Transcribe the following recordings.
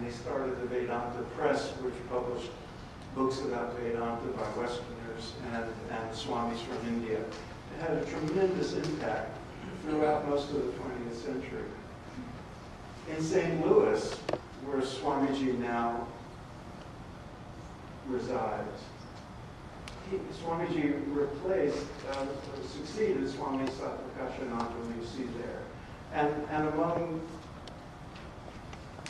and they started the Vedanta Press, which published books about Vedanta by Westerners and the Swamis from India. It had a tremendous impact throughout most of the 20th century. In St. Louis, where Swamiji now resides, Swamiji succeeded Swami Satpakashananda, who you see there. And among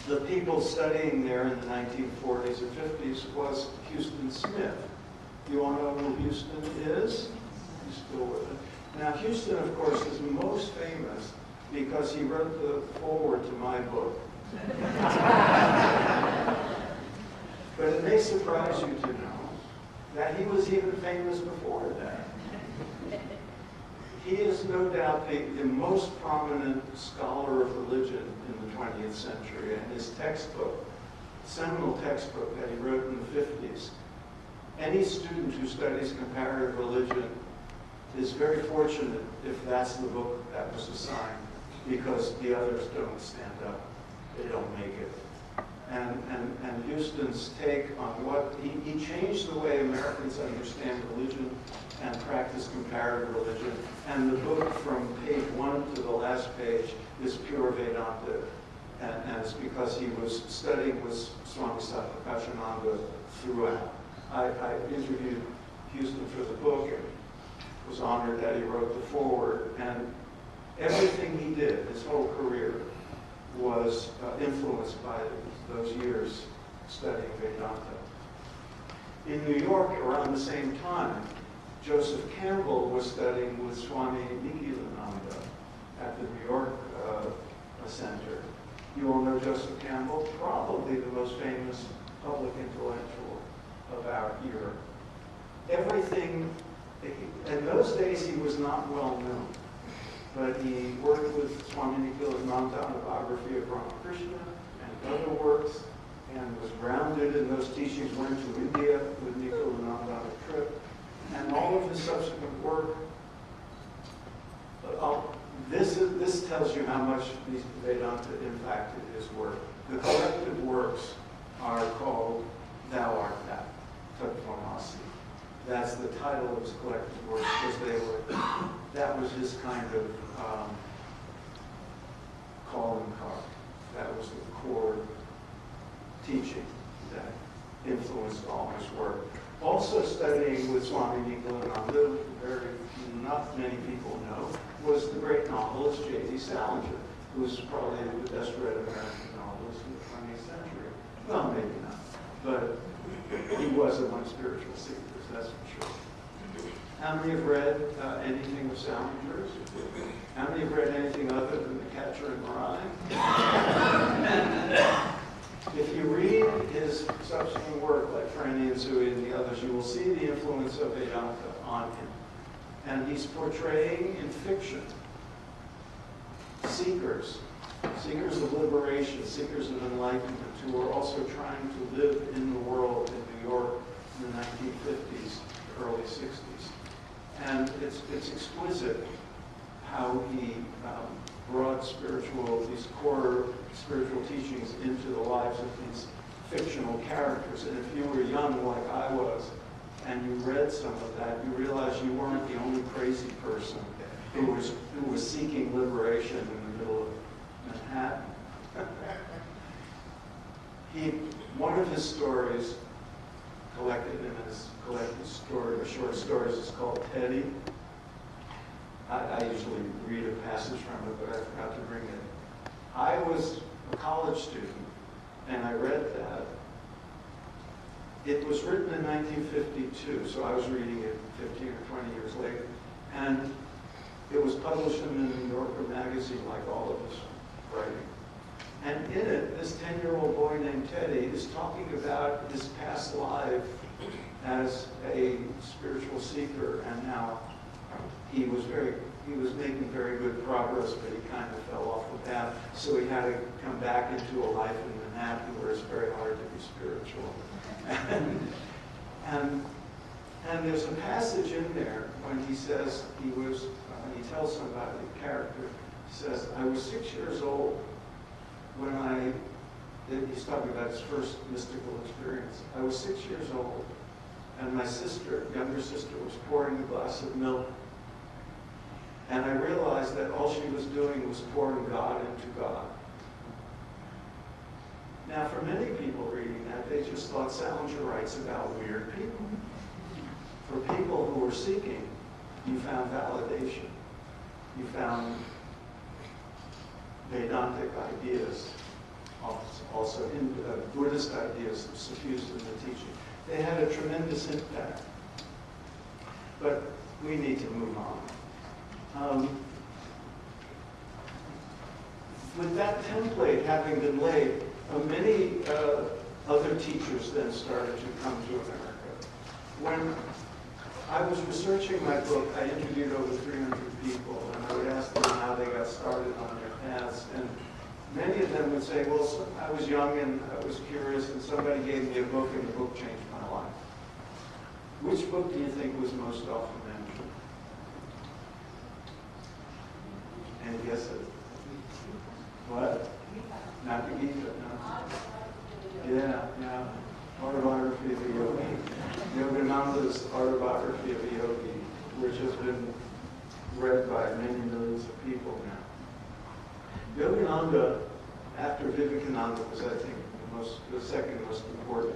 the people studying there in the 1940s and 50s was Houston Smith. You all know who Houston is? He's still with it. Now, Houston, of course, is most famous because he wrote the foreword to my book. But it may surprise you to know that he was even famous before that. He is no doubt the most prominent scholar of religion in the 20th century, and his textbook, seminal textbook that he wrote in the 50s, any student who studies comparative religion is very fortunate if that's the book that was assigned, because the others don't stand up, they don't make it. And Houston's take on what, he changed the way Americans understand religion and practice comparative religion. And the book from page 1 to the last page is pure Vedanta. And it's because he was studying with Swami Satpakashananda throughout. I interviewed Houston for the book and was honored that he wrote the foreword. And everything he did, his whole career, was influenced by those years studying Vedanta. In New York, around the same time, Joseph Campbell was studying with Swami Nikhilananda at the New York Center. You all know Joseph Campbell, probably the most famous public intellectual of our era. Everything, in those days he was not well known, but he worked with Swami Nikhilananda on the biography of Ramakrishna and other works, and was grounded in those teachings, went to India with Nikhilananda on a trip, and all of his subsequent work. This tells you how much Vedanta impacted his work. The collected works are called Thou Art That, Tattvamasi. That's the title of his collected works, because that was his kind of calling card. That was the core teaching that influenced all his work. Also studying with Swami Nikhilananda, not many people know, was the great novelist J.D. Salinger, who's probably the best read American novelist in the 20th century. Well, maybe not, but he was among spiritual seekers, that's for sure. How many have read anything of Salinger's? How many have read anything other than The Catcher in the Rye? If you read his subsequent work, like Franny and Sui and the others, you will see the influence of Vedanta on him. And he's portraying in fiction seekers of liberation, seekers of enlightenment, who are also trying to live in the world in New York in the 1950s, early 60s. And it's exquisite how he brought these core spiritual teachings into the lives of these fictional characters. And if you were young like I was, and you read some of that, you realized you weren't the only crazy person who was seeking liberation in the middle of Manhattan. One of his stories, collected in his collected story of short stories, is called Teddy. I usually read a passage from it, but I forgot to bring it. I was a college student, and I read that. It was written in 1952, so I was reading it 15 or 20 years later. And it was published in the New Yorker magazine, like all of us writing. And in it, this 10-year-old boy named Teddy is talking about his past life as a spiritual seeker, and how he was making very good progress, but he kind of fell off the path. So he had to come back into a life in Manhattan where it's very hard to be spiritual. And there's a passage in there when he says he tells somebody, the character, he says, I was 6 years old when I He's talking about his first mystical experience. I was 6 years old, and my sister, younger sister, was pouring a glass of milk. And I realized that all she was doing was pouring God into God. Now, for many people reading that, they just thought Salinger writes about weird people. For people who were seeking, you found validation. You found Vedantic ideas, also in Buddhist ideas suffused in the teaching. They had a tremendous impact. But we need to move on. With that template having been laid, many other teachers then started to come to America. When I was researching my book, I interviewed over 300 people, and I would ask them how they got started on their paths. And many of them would say, well, I was young and I was curious, and somebody gave me a book, and the book changed my life. Which book do you think was most often mentioned? Any guesses? What? Not the Gita, no. Yeah. Autobiography of a Yogi. Yogananda's Autobiography of a Yogi, which has been read by many millions of people now. Yogananda, after Vivekananda, was, I think, the second most important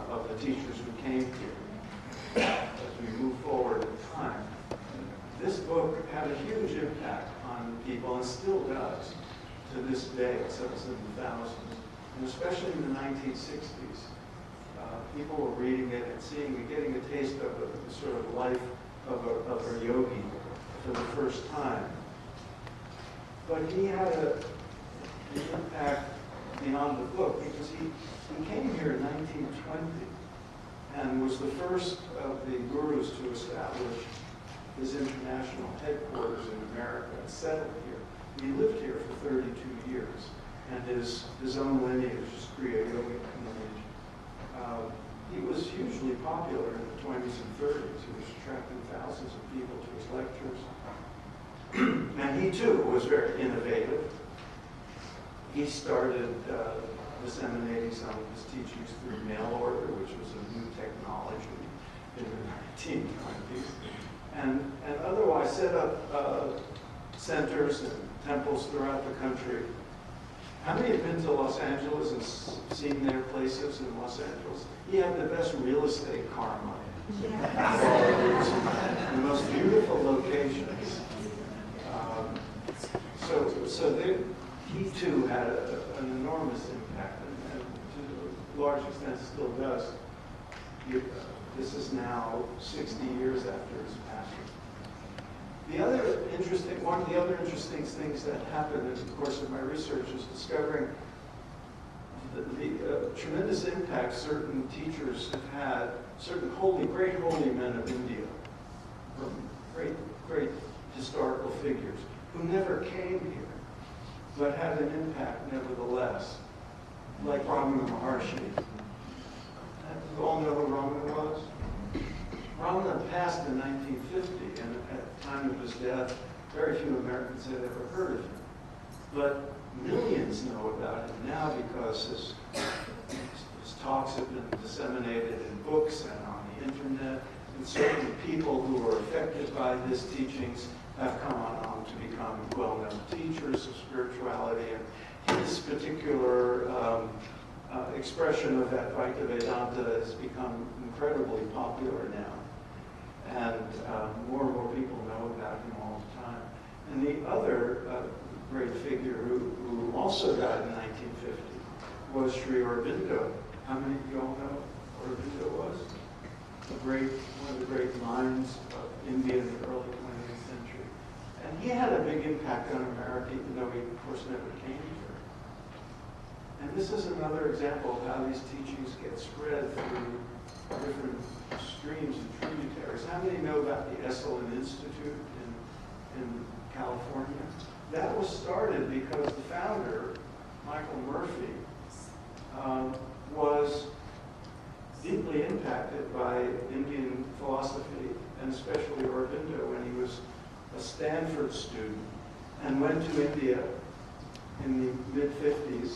of the teachers who came here. As we move forward in time, this book had a huge impact on people and still does to this day. It's in the thousands, and especially in the 1960s. People were reading it and seeing it, getting a taste of the sort of life of a yogi for the first time. But he had an impact beyond the book, because he came here in 1920 and was the first of the gurus to establish his international headquarters in America and settled here. He lived here for 32 years, and his own lineage is Kriya Yogic lineage. He was hugely popular in the 20s and 30s. He was attracting thousands of people to his lectures. And he, too, was very innovative. He started disseminating some of his teachings through mail order, which was a new technology in the 1920s. And otherwise set up centers and temples throughout the country. How many have been to Los Angeles and seen their places in Los Angeles? He had the best real estate karma. The most beautiful locations. He too had an enormous impact, and to a large extent still does. This is now 60 years after his passing. One of the other interesting things that happened in the course of my research is discovering the tremendous impact certain teachers have had, certain great holy men of India, great historical figures, who never came here, but had an impact nevertheless, like Ramana Maharshi. You all know who Ramana was? Ramana passed in 1950, and at the time of his death, very few Americans had ever heard of him. But millions know about him now because his talks have been disseminated in books and on the internet, and certainly people who were affected by his teachings have come on to become well-known teachers of spirituality, and his particular expression of Advaita Vedanta has become incredibly popular now. And more people know about him all the time. And the other great figure who also died in 1950 was Sri Aurobindo. How many of you all know who Aurobindo was? One of the great minds of India in the early 20th century. And he had a big impact on America, even though he, of course, never came here. And this is another example of how these teachings get spread through different streams and tributaries. How many know about the Esalen Institute in California? That was started because the founder, Michael Murphy, was deeply impacted by Indian philosophy, and especially Aurobindo, when he was a Stanford student and went to India in the mid-50s